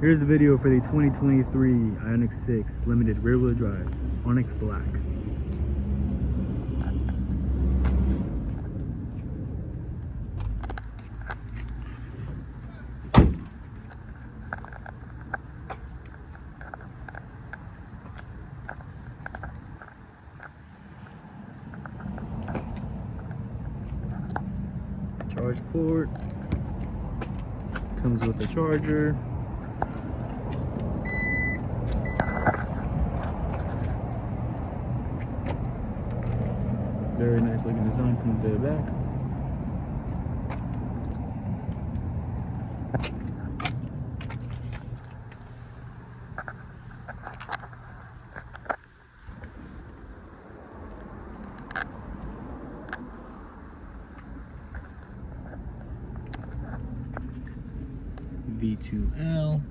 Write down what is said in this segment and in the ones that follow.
Here's the video for the 2023 IONIQ 6 Limited Rear-Wheel Drive, Onyx Black. Charge port, comes with a charger. Very nice looking design from the back. V2L.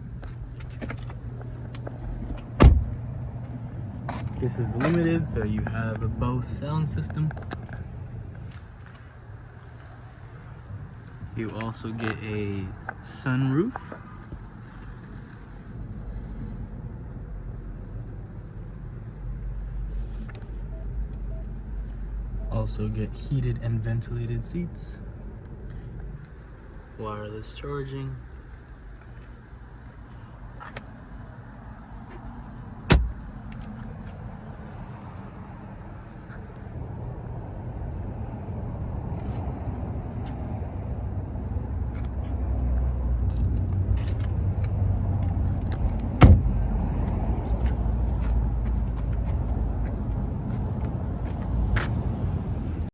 This is limited, so you have a Bose sound system. You also get a sunroof. Also get heated and ventilated seats. Wireless charging.